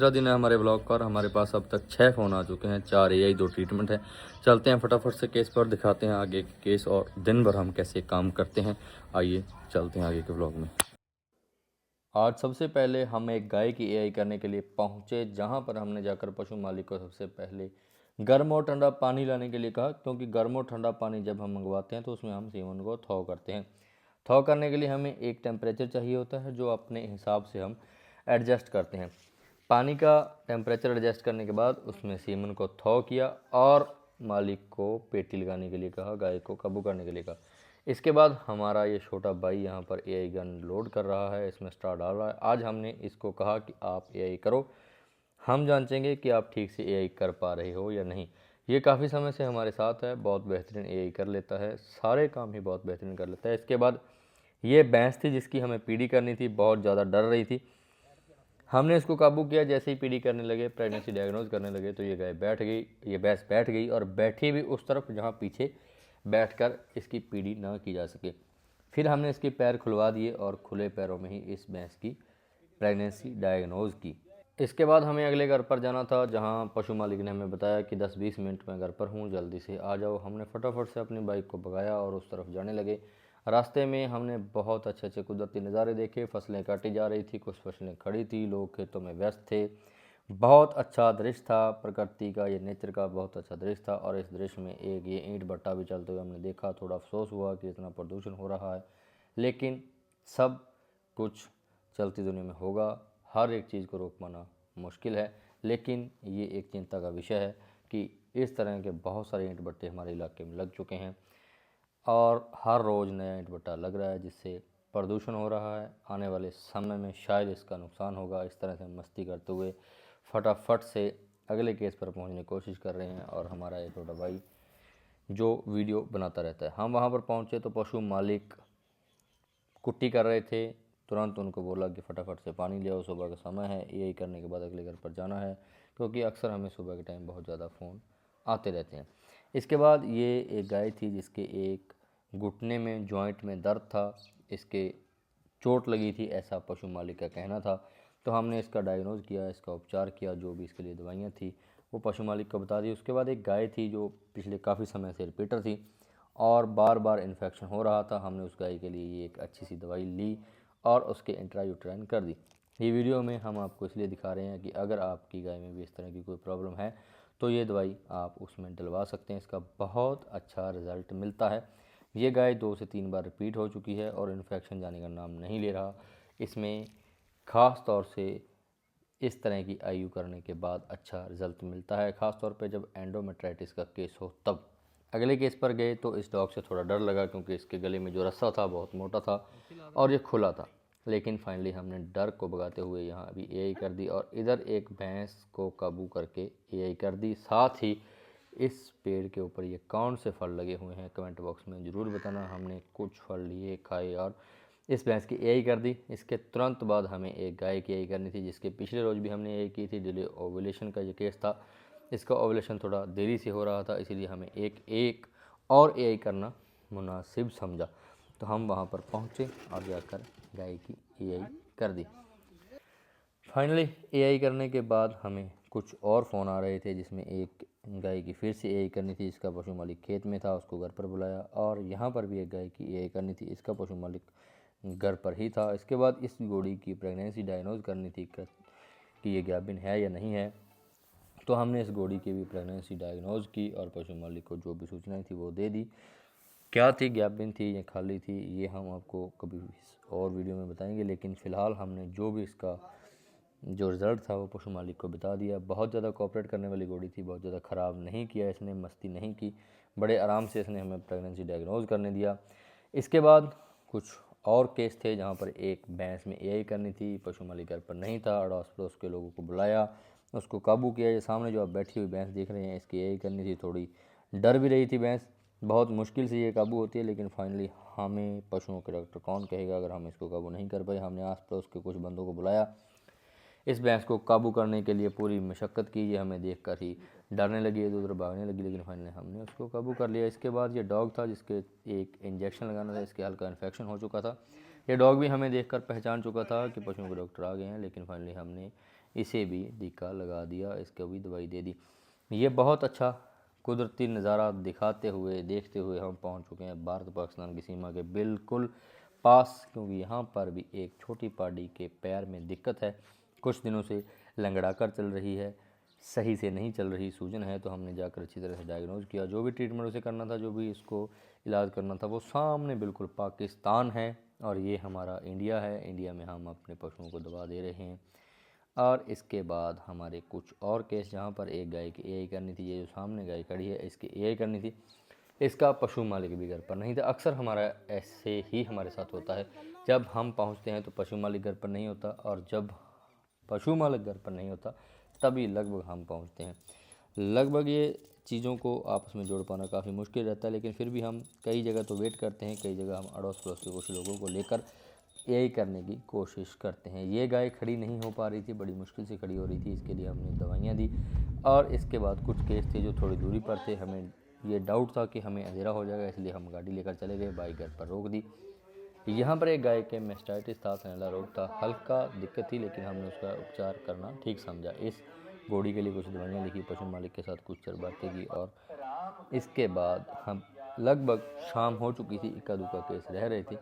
तीसरा दिन है हमारे ब्लॉग का और हमारे पास अब तक 6 फ़ोन आ चुके हैं, 4 एआई 2 ट्रीटमेंट है। चलते हैं फटाफट से केस पर, दिखाते हैं आगे के केस और दिन भर हम कैसे काम करते हैं। आइए चलते हैं आगे के ब्लॉग में। आज सबसे पहले हम एक गाय की एआई करने के लिए पहुंचे, जहां पर हमने जाकर पशु मालिक को सबसे पहले गर्म और ठंडा पानी लाने के लिए कहा, क्योंकि गर्म और ठंडा पानी जब हम मंगवाते हैं तो उसमें हम सीमन को थौ करते हैं। थौ करने के लिए हमें एक टेम्परेचर चाहिए होता है जो अपने हिसाब से हम एडजस्ट करते हैं। पानी का टेम्परेचर एडजस्ट करने के बाद उसमें सीमन को थौ किया और मालिक को पेटी लगाने के लिए कहा, गाय को काबू करने के लिए कहा। इसके बाद हमारा ये छोटा भाई यहाँ पर एआई गन लोड कर रहा है, इसमें स्टार डाल रहा है। आज हमने इसको कहा कि आप एआई करो, हम जांचेंगे कि आप ठीक से एआई कर पा रहे हो या नहीं। ये काफ़ी समय से हमारे साथ है, बहुत बेहतरीन एआई कर लेता है, सारे काम ही बहुत बेहतरीन कर लेता है। इसके बाद ये भैंस थी जिसकी हमें पीढ़ी करनी थी, बहुत ज़्यादा डर रही थी। हमने इसको काबू किया, जैसे ही पीढ़ी करने लगे, प्रेगनेंसी डायग्नोज करने लगे, तो ये गाय बैठ गई, ये भैंस बैठ गई और बैठी भी उस तरफ जहाँ पीछे बैठकर इसकी पीढ़ी ना की जा सके। फिर हमने इसके पैर खुलवा दिए और खुले पैरों में ही इस भैंस की प्रेगनेंसी डायग्नोज की। इसके बाद हमें अगले घर पर जाना था, जहाँ पशु मालिक ने हमें बताया कि 10-20 मिनट में घर पर हूँ, जल्दी से आ जाओ। हमने फटाफट से अपनी बाइक को भगाया और उस तरफ जाने लगे। रास्ते में हमने बहुत अच्छे अच्छे कुदरती नज़ारे देखे, फसलें काटी जा रही थी, कुछ फसलें खड़ी थी, लोग खेतों में व्यस्त थे। बहुत अच्छा दृश्य था, प्रकृति का, ये नेचर का बहुत अच्छा दृश्य था। और इस दृश्य में एक ये ईंट भट्टा भी चलते हुए हमने देखा। थोड़ा अफसोस हुआ कि इतना प्रदूषण हो रहा है, लेकिन सब कुछ चलती दुनिया में होगा, हर एक चीज़ को रोक पाना मुश्किल है। लेकिन ये एक चिंता का विषय है कि इस तरह के बहुत सारे ईंट भट्टे हमारे इलाके में लग चुके हैं और हर रोज़ नया ईंट भट्टा लग रहा है, जिससे प्रदूषण हो रहा है। आने वाले समय में शायद इसका नुकसान होगा। इस तरह से मस्ती करते हुए फटाफट से अगले केस पर पहुंचने की कोशिश कर रहे हैं। और हमारा ये छोटा भाई जो वीडियो बनाता रहता है। हम वहां पर पहुंचे तो पशु मालिक कुट्टी कर रहे थे। तुरंत उनको बोला कि फटाफट से पानी ले आओ, सुबह का समय है, यही करने के बाद अगले घर पर जाना है, क्योंकि अक्सर हमें सुबह के टाइम बहुत ज़्यादा फ़ोन आते रहते हैं। इसके बाद ये एक गाय थी जिसके एक घुटने में, जॉइंट में दर्द था, इसके चोट लगी थी, ऐसा पशु मालिक का कहना था। तो हमने इसका डायग्नोज किया, इसका उपचार किया, जो भी इसके लिए दवाइयाँ थी वो पशु मालिक को बता दी। उसके बाद एक गाय थी जो पिछले काफ़ी समय से रिपीटर थी और बार बार इन्फेक्शन हो रहा था। हमने उस गाय के लिए ये एक अच्छी सी दवाई ली और उसके इंट्रायूट्राइन कर दी। ये वीडियो में हम आपको इसलिए दिखा रहे हैं कि अगर आपकी गाय में भी इस तरह की कोई प्रॉब्लम है तो ये दवाई आप उसमें डलवा सकते हैं, इसका बहुत अच्छा रिज़ल्ट मिलता है। ये गाय 2 से 3 बार रिपीट हो चुकी है और इन्फेक्शन जाने का नाम नहीं ले रहा। इसमें ख़ास तौर से इस तरह की आयु करने के बाद अच्छा रिज़ल्ट मिलता है, ख़ास तौर पे जब एंडोमेट्राइटिस का केस हो तब। अगले केस पर गए तो इस डॉग से थोड़ा डर लगा, क्योंकि इसके गले में जो रस्सा था बहुत मोटा था और ये खुला था। लेकिन फाइनली हमने डर को भगाते हुए यहाँ अभी एआई कर दी और इधर एक भैंस को काबू करके एआई कर दी। साथ ही इस पेड़ के ऊपर ये कौन से फल लगे हुए हैं कमेंट बॉक्स में ज़रूर बताना। हमने कुछ फल लिए, खाए और इस भैंस की एआई कर दी। इसके तुरंत बाद हमें एक गाय की एआई करनी थी, जिसके पिछले रोज़ भी हमने एआई की थी। डिले ओवुलेशन का ये केस था, इसका ओवुलेशन थोड़ा देरी से हो रहा था, इसीलिए हमें एक और एआई करना मुनासिब समझा। तो हम वहाँ पर पहुँचे और जाकर गाय की एआई कर दी। फाइनली एआई करने के बाद हमें कुछ और फ़ोन आ रहे थे, जिसमें एक गाय की फिर से एआई करनी थी। इसका पशु मालिक खेत में था, उसको घर पर बुलाया। और यहाँ पर भी एक गाय की एआई करनी थी, इसका पशु मालिक घर पर ही था। इसके बाद इस घोड़ी की प्रेगनेंसी डायग्नोज करनी थी कि ये गाभिन है या नहीं है। तो हमने इस घोड़ी की भी प्रेगनेंसी डायग्नोज की और पशु मालिक को जो भी सूचनाएं थी वो दे दी। क्या थी, गाभिन थी या खाली थी, ये हम आपको कभी और वीडियो में बताएंगे। लेकिन फ़िलहाल हमने जो भी इसका जो रिज़ल्ट था वो पशु मालिक को बता दिया। बहुत ज़्यादा कोऑपरेट करने वाली घोड़ी थी, बहुत ज़्यादा ख़राब नहीं किया इसने, मस्ती नहीं की, बड़े आराम से इसने हमें प्रेगनेंसी डायग्नोज करने दिया। इसके बाद कुछ और केस थे जहाँ पर एक भैंस में एआई करनी थी, पशु मालिक घर पर नहीं था, अड़ोस पड़ोस के लोगों को बुलाया, उसको काबू किया। ये सामने जो आप बैठी हुई भैंस देख रहे हैं, इसकी एआई करनी थी। थोड़ी डर भी रही थी भैंस, बहुत मुश्किल से ये काबू होती है, लेकिन फाइनली हमें पशुओं के डॉक्टर कौन कहेगा अगर हम इसको काबू नहीं कर पाए। हमने आस पड़ोस के कुछ बंदों को बुलाया इस भैंस को काबू करने के लिए, पूरी मशक्क़त की। ये हमें देखकर ही डरने लगी, इधर उधर भागने लगी, लेकिन फाइनली हमने उसको काबू कर लिया। इसके बाद ये डॉग था जिसके एक इंजेक्शन लगाना था, इसके हल्का इन्फेक्शन हो चुका था। ये डॉग भी हमें देखकर पहचान चुका था कि पशुओं के डॉक्टर आ गए हैं, लेकिन फाइनली हमने इसे भी टीका लगा दिया, इसको भी दवाई दे दी। ये बहुत अच्छा कुदरती नज़ारा दिखाते हुए देखते हुए हम पहुंच चुके हैं भारत पाकिस्तान की सीमा के बिल्कुल पास, क्योंकि यहाँ पर भी एक छोटी पाडी के पैर में दिक्कत है, कुछ दिनों से लंगड़ा कर चल रही है, सही से नहीं चल रही, सूजन है। तो हमने जाकर अच्छी तरह से डायग्नोज किया, जो भी ट्रीटमेंट उसे करना था, जो भी इसको इलाज करना था, वो सामने बिल्कुल पाकिस्तान है और ये हमारा इंडिया है। इंडिया में हम अपने पशुओं को दवा दे रहे हैं। और इसके बाद हमारे कुछ और केस, जहाँ पर एक गाय की एआई करनी थी, ये जो सामने गाय खड़ी है इसकी एआई करनी थी, इसका पशु मालिक भी घर पर नहीं था। अक्सर हमारा ऐसे ही हमारे साथ होता है, जब हम पहुंचते हैं तो पशु मालिक घर पर नहीं होता, और जब पशु मालिक घर पर नहीं होता तभी लगभग हम पहुंचते हैं। लगभग ये चीज़ों को आपस में जोड़ पाना काफ़ी मुश्किल रहता है, लेकिन फिर भी हम कई जगह तो वेट करते हैं, कई जगह हम अड़ोस पड़ोस के कुछ लोगों को लेकर यही करने की कोशिश करते हैं। ये गाय खड़ी नहीं हो पा रही थी, बड़ी मुश्किल से खड़ी हो रही थी, इसके लिए हमने दवाइयाँ दी। और इसके बाद कुछ केस थे जो थोड़ी दूरी पर थे, हमें ये डाउट था कि हमें अंधेरा हो जाएगा, इसलिए हम गाड़ी लेकर चले गए, बाइक घर पर रोक दी। यहाँ पर एक गाय के मेस्टाइटिस था, सैनला रोग था, हल्का दिक्कत थी, लेकिन हमने उसका उपचार करना ठीक समझा। इस घोड़ी के लिए कुछ दवाइयाँ लिखी, पशु मालिक के साथ कुछ बातें की, और इसके बाद हम लगभग शाम हो चुकी थी, इक्का दुक्का केस रह रहे थे।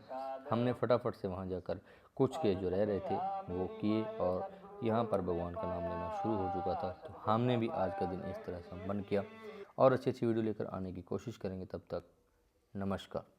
हमने फटाफट से वहाँ जाकर कुछ केस जो रह रहे थे वो किए, और यहाँ पर भगवान का नाम लेना शुरू हो चुका था। तो हमने भी आज का दिन इस तरह संपन्न किया, और अच्छी अच्छी वीडियो लेकर आने की कोशिश करेंगे। तब तक नमस्कार।